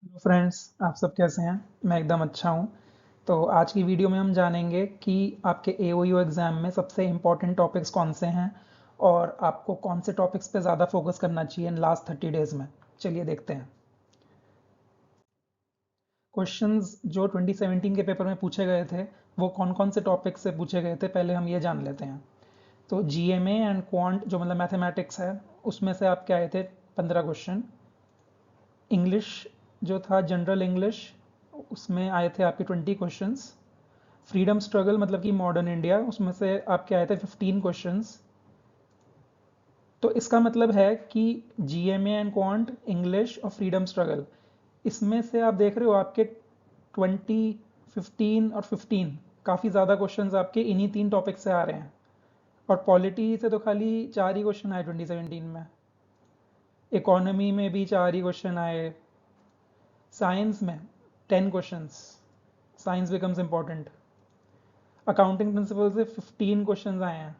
Hello friends, आप सब कैसे हैं? मैं एकदम अच्छा हूँ। तो आज की वीडियो में हम जानेंगे कि आपके एओयू एग्ज़ाम में सबसे इम्पोर्टेंट टॉपिक्स कौन से हैं और आपको कौन से टॉपिक्स पे ज़्यादा फोकस करना चाहिए इन लास्ट 30 डेज़ में। चलिए देखते हैं। क्वेश्चंस जो 2017 के पेपर में पूछे गए थे, वो कौन कौन से टॉपिक से पूछे गए थे, पहले हम ये जान लेते हैं। तो जीएमए एंड क्वांट जो मतलब मैथमेटिक्स है, उसमें से आपके आए थे 15 क्वेश्चन। इंग्लिश जो था जनरल इंग्लिश, उसमें आए थे आपके 20 क्वेश्चंस। फ्रीडम स्ट्रगल मतलब कि मॉडर्न इंडिया, उसमें से आपके आए थे 15 क्वेश्चंस। तो इसका मतलब है कि जीएमए एंड क्वांट, इंग्लिश और फ्रीडम स्ट्रगल, इसमें से आप देख रहे हो आपके 20, 15 और 15 काफ़ी ज़्यादा क्वेश्चंस आपके इन्हीं तीन टॉपिक से आ रहे हैं। और पॉलिटी से तो खाली 4 ही क्वेश्चन आए 2017 में। इकोनॉमी में भी 4 ही क्वेश्चन आए। साइंस में 10 questions, science becomes important. Accounting principle से 15 क्वेश्चंस आए हैं।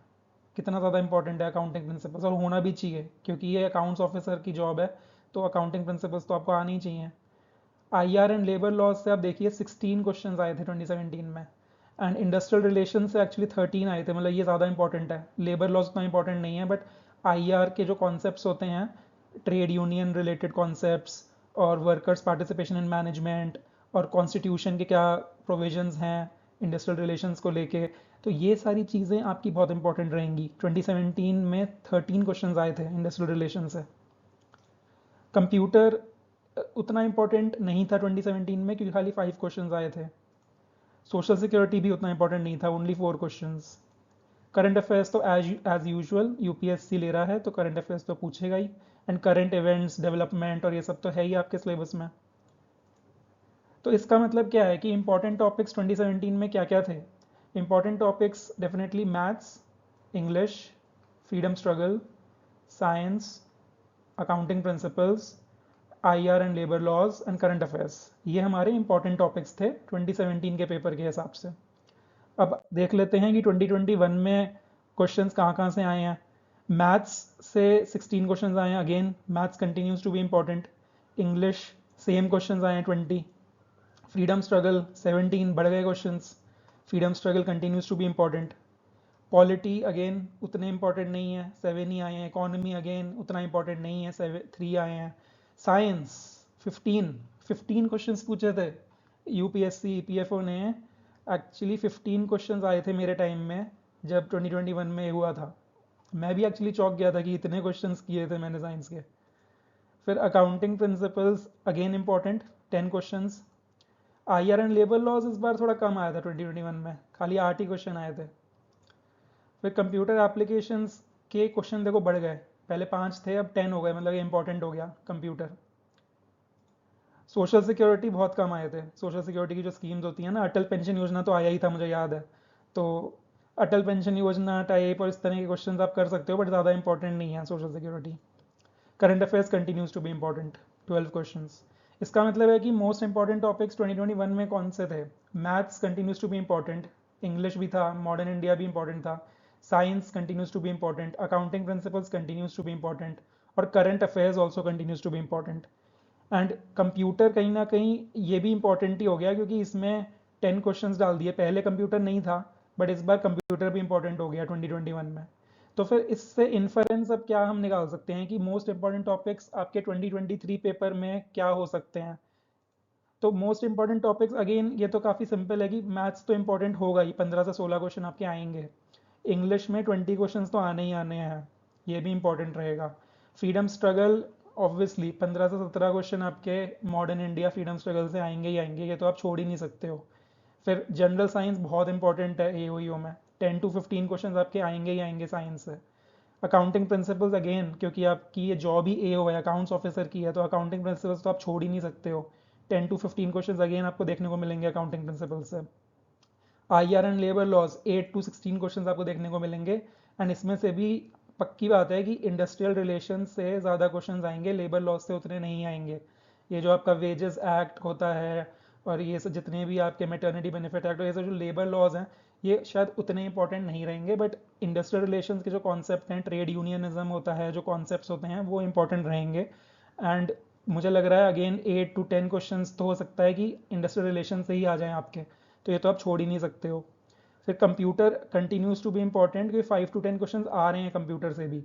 कितना ज़्यादा इंपॉर्टेंट है अकाउंटिंग प्रिंसिपल्स, और होना भी चाहिए क्योंकि ये अकाउंट्स ऑफिसर की जॉब है। तो अकाउंटिंग प्रिंसिपल्स तो आपको आनी ही चाहिए। आईआर एंड लेबर लॉज से आप देखिए 16 क्वेश्चंस आए थे 2017 में। एंड इंडस्ट्रियल रिलेशन से एक्चुअली 13 आए थे, मतलब ये ज़्यादा इंपॉर्टेंट है। लेबर लॉज उतना इंपॉर्टेंट नहीं है, बट आईआर के जो कॉन्सेप्ट्स होते हैं, ट्रेड यूनियन रिलेटेड कॉन्सेप्ट्स और वर्कर्स पार्टिसिपेशन इन मैनेजमेंट और कॉन्स्टिट्यूशन के क्या प्रोविजंस हैं इंडस्ट्रियल रिलेशंस को लेके, तो ये सारी चीज़ें आपकी बहुत इंपॉर्टेंट रहेंगी। 2017 में 13 क्वेश्चंस आए थे इंडस्ट्रियल रिलेशन से। कंप्यूटर उतना इंपॉर्टेंट नहीं था 2017 में क्योंकि खाली 5 क्वेश्चंस आए थे। सोशल सिक्योरिटी भी उतना इंपॉर्टेंट नहीं था, ओनली 4 क्वेश्चंस। करंट अफेयर्स तो एज यूजुअल यूपीएससी ले रहा है तो करंट अफेयर्स तो पूछेगा ही। एंड करंट इवेंट्स, डेवलपमेंट और ये सब तो है ही आपके सिलेबस में। तो इसका मतलब क्या है कि इंपॉर्टेंट टॉपिक्स 2017 में क्या क्या थे। Important topics definitely maths, English, freedom struggle, science, accounting principles, IR and labour laws and current affairs, ये हमारे इंपॉर्टेंट टॉपिक्स थे 2017 के पेपर के हिसाब से। अब देख लेते हैं कि 2021 में क्वेश्चंस कहाँ कहाँ से आए हैं। मैथ्स से 16 क्वेश्चंस आए हैं, again maths continues to be important. English same questions आए हैं 20। फ्रीडम स्ट्रगल 17, बढ़ गए questions. Freedom struggle continues to be important. Polity again उतने इंपॉर्टेंट नहीं है, 7 ही आए हैं। इकोनॉमी अगेन उतना इंपॉर्टेंट नहीं है, 3 आए हैं। साइंस 15, 15 क्वेश्चंस पूछे थे यूपीएससी ईपीएफओ ने। एक्चुअली 15 क्वेश्चंस आए थे मेरे टाइम में जब 2021 में हुआ था। मैं भी एक्चुअली चौंक गया था कि इतने क्वेश्चंस किए थे मैंने साइंस के। फिर accounting principles again important, 10 questions. IR and labour laws इस बार थोड़ा कम आया था 2021 में, खाली 8 ही क्वेश्चन आए थे। फिर कंप्यूटर एप्लीकेशंस के क्वेश्चन देखो बढ़ गए, पहले 5 थे अब 10 हो गए, मतलब ये इंपॉर्टेंट हो गया कंप्यूटर। सोशल सिक्योरिटी बहुत कम आए थे। सोशल सिक्योरिटी की जो स्कीम्स होती हैं ना, अटल पेंशन योजना तो आया ही था मुझे याद है। तो अटल पेंशन योजना टाइप और इस तरह के क्वेश्चंस आप कर सकते हो, बट ज़्यादा इंपॉर्टेंट नहीं है social security. Current affairs continues to be important, 12 questions. इसका मतलब है कि मोस्ट इंपॉर्टेंट टॉपिक्स 2021 में कौन से थे। Maths continues to be important, English भी था, मॉडर्न इंडिया भी इंपॉर्टेंट था, science continues to be important, accounting principles continues to be important, और current affairs also continues to be important. And computer कहीं ना कहीं ये भी इंपॉर्टेंट ही हो गया क्योंकि इसमें 10 क्वेश्चंस डाल दिए। पहले कंप्यूटर नहीं था, बट इस बार कंप्यूटर भी इंपॉर्टेंट हो गया 2021 में। तो फिर इससे इन्फरेंस अब क्या हम निकाल सकते हैं कि मोस्ट इंपॉर्टेंट टॉपिक्स आपके 2023 पेपर में क्या हो सकते हैं। तो मोस्ट इंपॉर्टेंट टॉपिक्स अगेन ये तो काफ़ी सिंपल है कि मैथ्स तो इंपॉर्टेंट होगा ही, 15 से 16 क्वेश्चन आपके आएंगे। इंग्लिश में 20 क्वेश्चंस तो आने ही आने हैं, ये भी इंपॉर्टेंट रहेगा। फ्रीडम स्ट्रगल ऑब्वियसली 15 से 17 क्वेश्चन आपके मॉडर्न इंडिया फ्रीडम स्ट्रगल से आएंगे ही आएंगे, ये तो आप छोड़ ही नहीं सकते हो। फिर जनरल साइंस बहुत इंपॉर्टेंट है एओईओ में, 10 to 15 क्वेश्चन आपके आएंगे ही आएंगे साइंस से। अकाउंटिंग प्रिंसिपल्स अगेन क्योंकि आपकी ये जॉब ही ए ओ है, अकाउंट्स ऑफिसर की है, तो अकाउंटिंग प्रिंसिपल्स तो आप छोड़ ही नहीं सकते हो। 10 to 15 क्वेश्चन अगेन आपको देखने को मिलेंगे अकाउंटिंग प्रिंसिपल से। IR and labour laws 8 to 16 question आपको देखने को मिलेंगे। एंड इसमें से भी पक्की बात है कि इंडस्ट्रियल रिलेशन से ज़्यादा क्वेश्चन आएंगे, लेबर लॉज से उतने नहीं आएंगे। ये जो आपका वेजेस एक्ट होता है और ये सब जितने भी आपके मेटर्निटी बेनिफिट एक्ट और ये सब जो लेबर लॉज हैं, ये शायद उतने इंपॉर्टेंट नहीं रहेंगे, बट इंडस्ट्रियल रिलेशन के जो कॉन्सेप्ट हैं, ट्रेड यूनियनिज्म होता है, जो कॉन्सेप्ट्स होते हैं वो इंपॉर्टेंट रहेंगे। एंड मुझे लग रहा है अगेन 8 to 10 क्वेश्चंस तो हो सकता है कि इंडस्ट्रियल रिलेशन से ही आ जाएं आपके, तो ये तो आप छोड़ ही नहीं सकते हो। फिर computer continues to be important, क्योंकि 5 to 10 क्वेश्चंस आ रहे हैं कंप्यूटर से भी।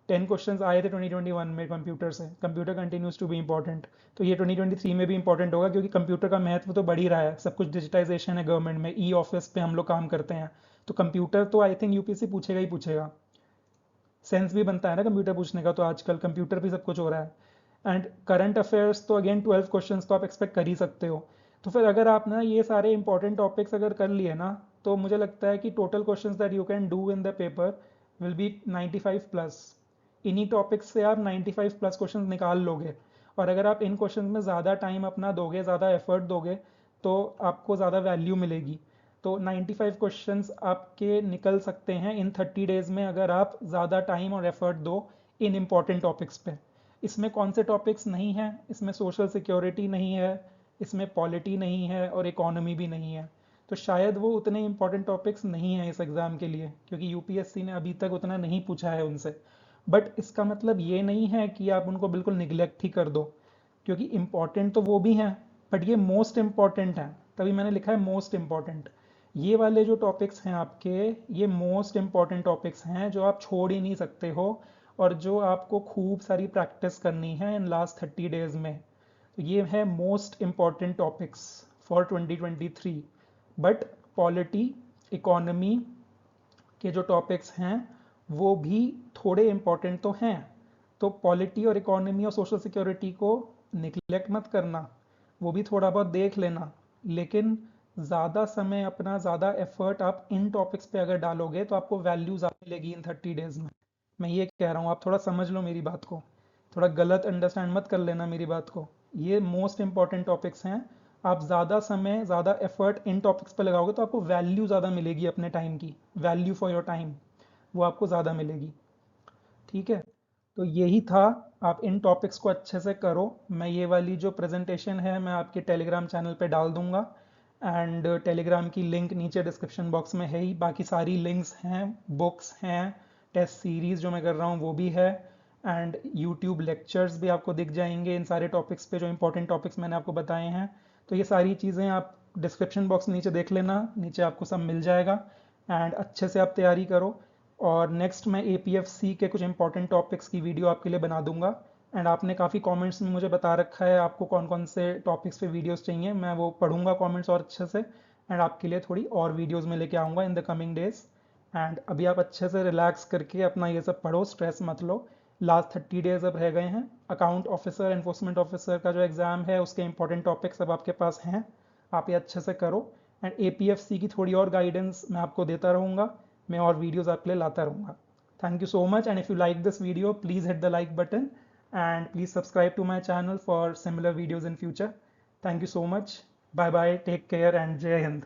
10 क्वेश्चंस आए थे 2021 में कंप्यूटर से। Computer continues to be important, तो ये 2023 में भी इंपॉर्टेंट होगा, क्योंकि कंप्यूटर का महत्व तो बढ़ ही रहा है, सब कुछ डिजिटाइजेशन है गवर्नमेंट में, ई ऑफिस पे हम लोग काम करते हैं, तो कंप्यूटर तो आई थिंक यूपीएससी पूछेगा ही पूछेगा। सेंस भी बनता है ना कंप्यूटर पूछने का, तो आजकल कंप्यूटर भी सब कुछ हो रहा है। एंड करंट अफेयर्स तो अगेन 12 क्वेश्चंस तो आप एक्सपेक्ट कर ही सकते हो। तो फिर अगर आप ना ये सारे इंपॉर्टेंट टॉपिक्स अगर कर लिए ना, तो मुझे लगता है कि total questions that you can do in the paper will be 95 plus. इन्हीं टॉपिक्स से आप 95 प्लस क्वेश्चंस निकाल लोगे। और अगर आप इन क्वेश्चंस में ज़्यादा टाइम अपना दोगे, ज़्यादा एफर्ट दोगे, तो आपको ज़्यादा वैल्यू मिलेगी। तो 95 क्वेश्चंस आपके निकल सकते हैं इन 30 डेज में, अगर आप ज़्यादा टाइम और एफर्ट दो इन इम्पॉर्टेंट टॉपिक्स पे। इसमें कौन से टॉपिक्स नहीं हैं? इसमें सोशल सिक्योरिटी नहीं है, इसमें पॉलिटी नहीं है, और इकोनॉमी भी नहीं है। तो शायद वो उतने इंपॉर्टेंट टॉपिक्स नहीं हैं इस एग्ज़ाम के लिए, क्योंकि यूपीएससी ने अभी तक उतना नहीं पूछा है उनसे। बट इसका मतलब ये नहीं है कि आप उनको बिल्कुल निगलेक्ट ही कर दो, क्योंकि इम्पॉर्टेंट तो वो भी हैं, बट ये मोस्ट इम्पॉर्टेंट हैं, तभी मैंने लिखा है मोस्ट इम्पॉर्टेंट। ये वाले जो टॉपिक्स हैं आपके, ये मोस्ट इम्पॉर्टेंट टॉपिक्स हैं जो आप छोड़ ही नहीं सकते हो, और जो आपको खूब सारी प्रैक्टिस करनी है इन लास्ट 30 डेज में। तो ये है most important topics for 2023। But polity, economy के जो टॉपिक्स हैं वो भी थोड़े इम्पॉर्टेंट तो हैं। तो पॉलिटी और इकोनॉमी और सोशल सिक्योरिटी को निगलेक्ट मत करना, वो भी थोड़ा बहुत देख लेना, लेकिन ज़्यादा समय अपना, ज़्यादा एफर्ट आप इन टॉपिक्स पे अगर डालोगे तो आपको वैल्यू ज़्यादा मिलेगी इन 30 डेज में। मैं ये कह रहा हूँ, आप थोड़ा समझ लो मेरी बात को, थोड़ा गलत अंडरस्टैंड मत कर लेना मेरी बात को। ये मोस्ट इंपॉर्टेंट टॉपिक्स हैं, आप ज़्यादा समय, ज़्यादा एफर्ट इन टॉपिक्स पे लगाओगे तो आपको वैल्यू ज़्यादा मिलेगी अपने टाइम की, वैल्यू फॉर योर टाइम वो आपको ज़्यादा मिलेगी। ठीक है, तो यही था। आप इन टॉपिक्स को अच्छे से करो। मैं ये वाली जो प्रेजेंटेशन है मैं आपके टेलीग्राम चैनल पे डाल दूंगा, एंड टेलीग्राम की लिंक नीचे डिस्क्रिप्शन बॉक्स में है ही, बाकी सारी लिंक्स हैं, बुक्स हैं, टेस्ट सीरीज़ जो मैं कर रहा हूँ वो भी है, एंड यूट्यूब लेक्चर्स भी आपको दिख जाएंगे इन सारे टॉपिक्स पे जो इंपॉर्टेंट टॉपिक्स मैंने आपको बताए हैं। तो ये सारी चीज़ें आप डिस्क्रिप्शन बॉक्स नीचे देख लेना, नीचे आपको सब मिल जाएगा, एंड अच्छे से आप तैयारी करो। और नेक्स्ट मैं एपीएफसी के कुछ इंपॉर्टेंट टॉपिक्स की वीडियो आपके लिए बना दूंगा। एंड आपने काफ़ी कमेंट्स में मुझे बता रखा है आपको कौन कौन से टॉपिक्स पे वीडियोस चाहिए, मैं वो पढ़ूंगा कमेंट्स और अच्छे से, एंड आपके लिए थोड़ी और वीडियोस में लेके आऊँगा in the coming days. And अभी आप अच्छे से रिलैक्स करके अपना ये सब पढ़ो, स्ट्रेस मत लो। लास्ट 30 डेज अब रह गए हैं। अकाउंट ऑफिसर, एनफोर्समेंट ऑफिसर का जो एग्ज़ाम है उसके इंपॉर्टेंट टॉपिक्स अब आपके पास हैं, आप ये अच्छे से करो। एंड एपीएफसी की थोड़ी और गाइडेंस मैं आपको देता रहूँगा, मैं और वीडियोज़ आपके लिए लाता रहूँगा। Thank you so much, and if you like this video please hit the like button, and please subscribe to my channel for similar videos in future. Thank you so much, bye bye, take care एंड जय हिंद।